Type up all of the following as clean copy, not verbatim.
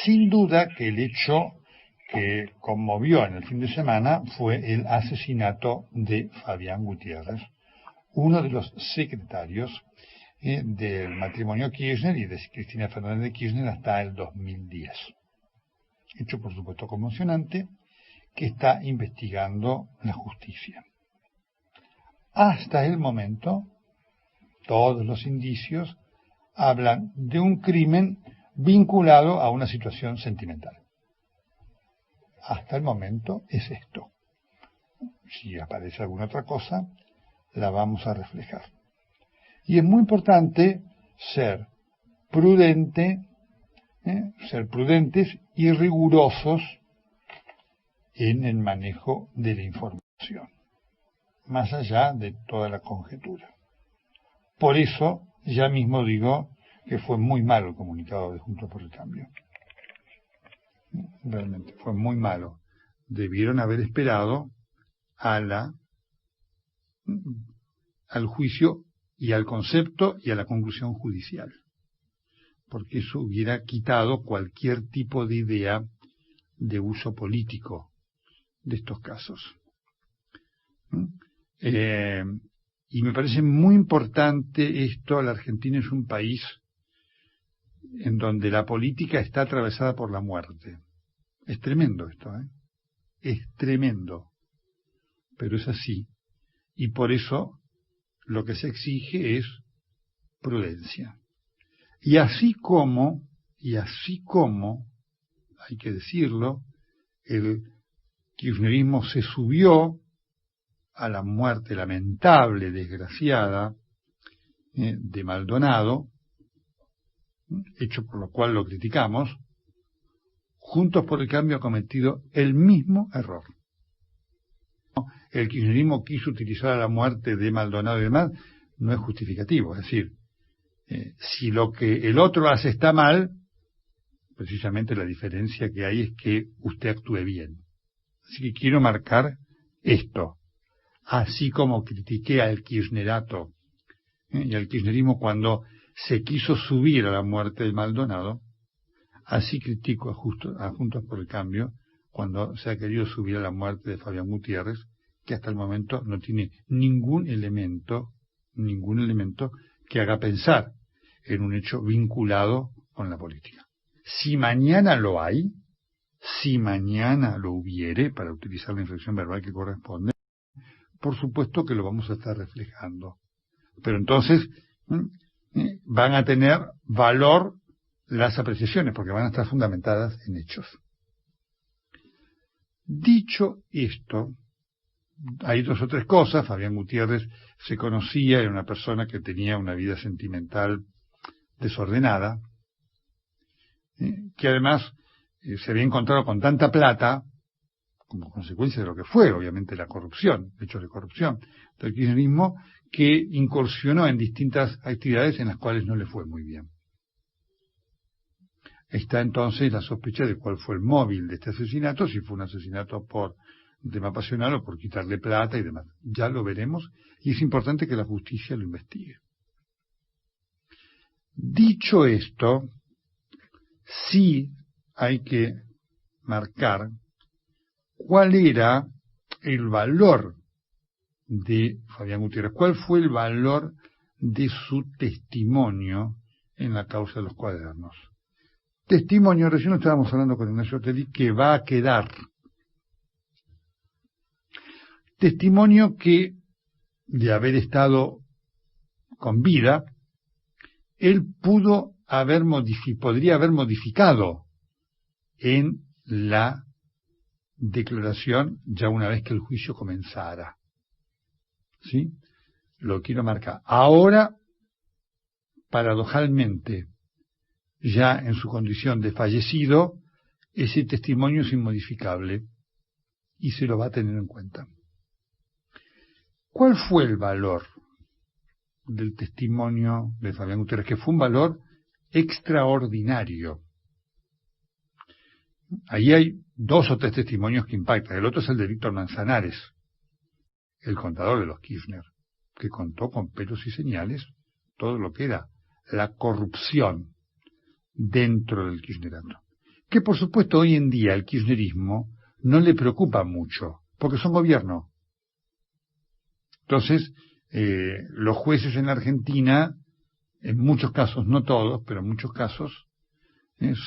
Sin duda que el hecho que conmovió en el fin de semana fue el asesinato de Fabián Gutiérrez, uno de los secretarios del matrimonio Kirchner y de Cristina Fernández de Kirchner hasta el 2010. Hecho, por supuesto, conmocionante, que está investigando la justicia. Hasta el momento, todos los indicios hablan de un crimen vinculado a una situación sentimental. Hasta el momento es esto. Si aparece alguna otra cosa, la vamos a reflejar. Y es muy importante ser prudentes y rigurosos en el manejo de la información, más allá de toda la conjetura. Por eso, ya mismo digo que fue muy malo el comunicado de Juntos por el Cambio. Realmente fue muy malo. Debieron haber esperado al juicio y al concepto y a la conclusión judicial, porque eso hubiera quitado cualquier tipo de idea de uso político de estos casos. Y me parece muy importante esto. La Argentina es un país en donde la política está atravesada por la muerte. Es tremendo esto, es tremendo, pero es así. Y por eso lo que se exige es prudencia. Y así como, hay que decirlo, el kirchnerismo se subió a la muerte lamentable, desgraciada, de Maldonado, hecho por lo cual lo criticamos, Juntos por el Cambio ha cometido el mismo error. El kirchnerismo quiso utilizar la muerte de Maldonado y demás, no es justificativo. Es decir, si lo que el otro hace está mal, precisamente la diferencia que hay es que usted actúe bien. Así que quiero marcar esto. Así como critiqué al kirchnerato y al kirchnerismo cuando se quiso subir a la muerte de Maldonado, así critico a Juntos por el Cambio cuando se ha querido subir a la muerte de Fabián Gutiérrez, que hasta el momento no tiene ningún elemento que haga pensar en un hecho vinculado con la política. Si mañana lo hay, si mañana lo hubiere, para utilizar la inflexión verbal que corresponde, por supuesto que lo vamos a estar reflejando. Pero entonces van a tener valor las apreciaciones, porque van a estar fundamentadas en hechos. Dicho esto, hay dos o tres cosas. Fabián Gutiérrez se conocía, era una persona que tenía una vida sentimental desordenada, que además se había encontrado con tanta plata, como consecuencia de lo que fue, obviamente, la corrupción, hechos de corrupción del kirchnerismo, que incursionó en distintas actividades en las cuales no le fue muy bien. Está entonces la sospecha de cuál fue el móvil de este asesinato, si fue un asesinato por un tema pasional o por quitarle plata y demás. Ya lo veremos, y es importante que la justicia lo investigue. Dicho esto, sí hay que marcar cuál era el valor de Fabián Gutiérrez, cuál fue el valor de su testimonio en la causa de los cuadernos. Testimonio, recién estábamos hablando con Ignacio Ortelli, que va a quedar. Testimonio que, de haber estado con vida, él podría haber modificado en la declaración ya una vez que el juicio comenzara. ¿Sí? Lo quiero marcar. Ahora, paradojalmente, ya en su condición de fallecido, ese testimonio es inmodificable y se lo va a tener en cuenta. ¿Cuál fue el valor del testimonio de Fabián Gutiérrez? Que fue un valor extraordinario. Ahí hay dos o tres testimonios que impactan. El otro es el de Víctor Manzanares, el contador de los Kirchner, que contó con pelos y señales todo lo que era la corrupción dentro del kirchnerato. que por supuesto hoy en día el kirchnerismo no le preocupa mucho, porque son gobierno. Entonces, los jueces en la Argentina, en muchos casos, no todos, pero en muchos casos,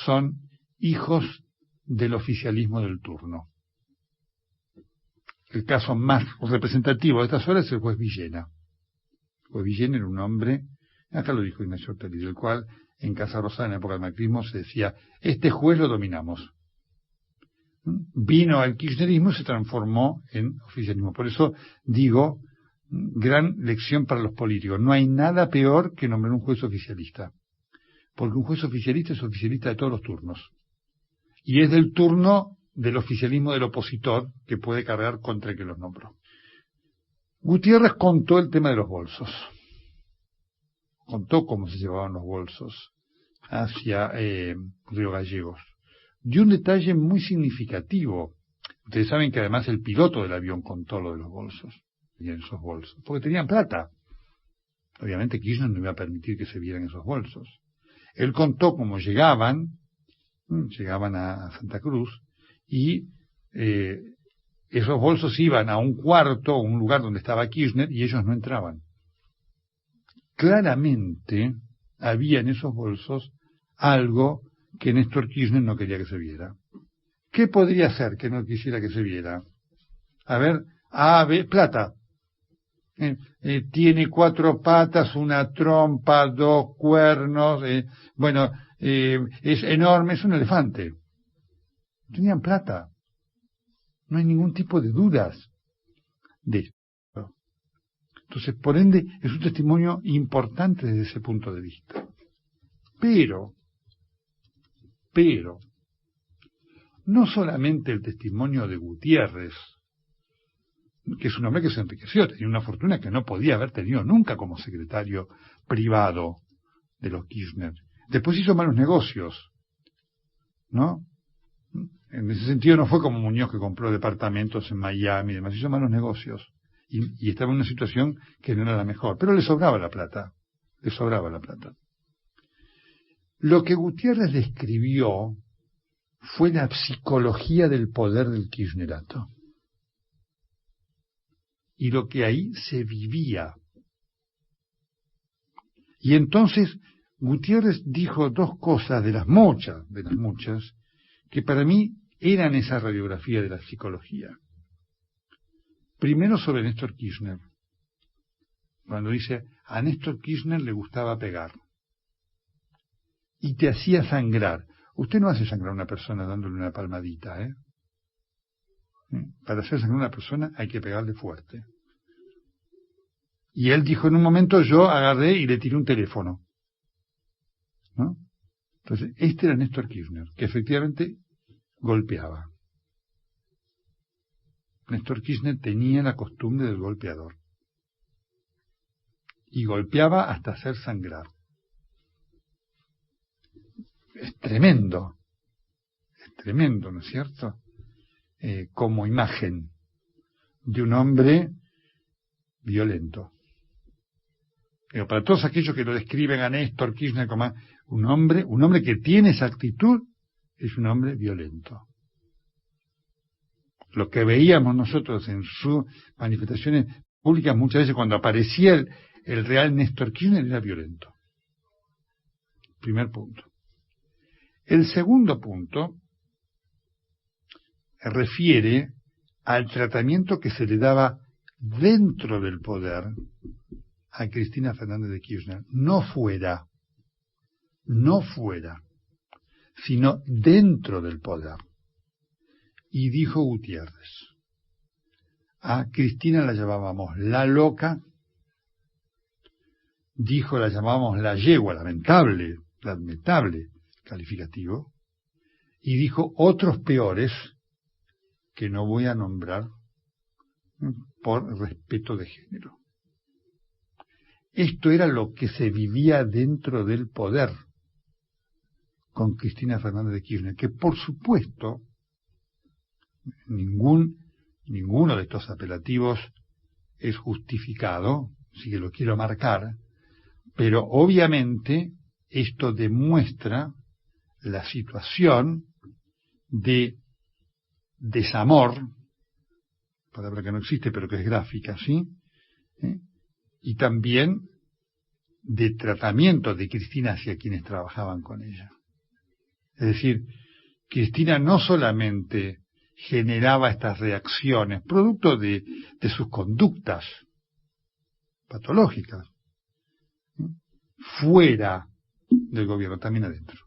son hijos del oficialismo del turno. El caso más representativo de estas horas es el juez Villena. El juez Villena era un hombre, acá lo dijo Ignacio Ortelli, del cual en Casa Rosada, en la época del macrismo, se decía, este juez lo dominamos. Vino al kirchnerismo y se transformó en oficialismo. Por eso digo, gran lección para los políticos. No hay nada peor que nombrar un juez oficialista. Porque un juez oficialista es oficialista de todos los turnos. Y es del turno del oficialismo del opositor que puede cargar contra el que los nombró. Gutiérrez contó el tema de los bolsos. Contó cómo se llevaban los bolsos hacia Río Gallegos. Dio un detalle muy significativo. Ustedes saben que además el piloto del avión contó lo de los bolsos. Y en esos bolsos. Porque tenían plata. Obviamente Kirchner no iba a permitir que se vieran esos bolsos. Él contó cómo llegaban a Santa Cruz, y esos bolsos iban a un cuarto, un lugar donde estaba Kirchner, y ellos no entraban. Claramente había en esos bolsos algo que Néstor Kirchner no quería que se viera. ¿Qué podría ser que no quisiera que se viera? A ver, plata. Tiene 4 patas, una trompa, 2 cuernos, es enorme, es un elefante. Tenían plata. No hay ningún tipo de dudas de esto. Entonces, por ende, es un testimonio importante desde ese punto de vista. Pero, no solamente el testimonio de Gutiérrez, que es un hombre que se enriqueció, tenía una fortuna que no podía haber tenido nunca como secretario privado de los Kirchner. Después hizo malos negocios, ¿no? En ese sentido no fue como Muñoz, que compró departamentos en Miami y demás, hizo malos negocios. Y estaba en una situación que no era la mejor, pero le sobraba la plata. Lo que Gutiérrez describió fue la psicología del poder del kirchnerato. Y lo que ahí se vivía. Y entonces Gutiérrez dijo 2 cosas de las muchas, que para mí eran esa radiografía de la psicología. Primero sobre Néstor Kirchner, cuando dice, a Néstor Kirchner le gustaba pegar y te hacía sangrar. Usted no hace sangrar a una persona dándole una palmadita, ¿eh? Para hacer sangrar a una persona hay que pegarle fuerte. Y él dijo en un momento, yo agarré y le tiré un teléfono, ¿no? Entonces, este era Néstor Kirchner, que efectivamente golpeaba. Néstor Kirchner tenía la costumbre del golpeador. Y golpeaba hasta hacer sangrar. Es tremendo, ¿no es cierto? Como imagen de un hombre violento. Pero para todos aquellos que lo describen a Néstor Kirchner como un hombre que tiene esa actitud, es un hombre violento. Lo que veíamos nosotros en sus manifestaciones públicas, muchas veces cuando aparecía el real Néstor Kirchner, era violento. Primer punto. El segundo punto refiere al tratamiento que se le daba dentro del poder a Cristina Fernández de Kirchner, no fuera, sino dentro del poder. Y dijo Gutiérrez, a Cristina la llamábamos la loca, la llamábamos la yegua, lamentable calificativo, y dijo otros peores que no voy a nombrar por respeto de género. Esto era lo que se vivía dentro del poder con Cristina Fernández de Kirchner, que por supuesto ninguno de estos apelativos es justificado, si que lo quiero marcar, pero obviamente esto demuestra la situación de desamor, palabra que no existe pero que es gráfica, ¿sí? Y también de tratamiento de Cristina hacia quienes trabajaban con ella. Es decir, Cristina no solamente generaba estas reacciones, producto de sus conductas patológicas, fuera del gobierno, también adentro.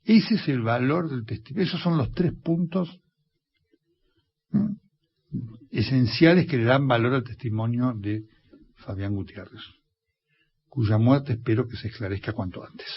Ese es el valor del testimonio. Esos son los 3 puntos esenciales que le dan valor al testimonio de Fabián Gutiérrez, cuya muerte espero que se esclarezca cuanto antes.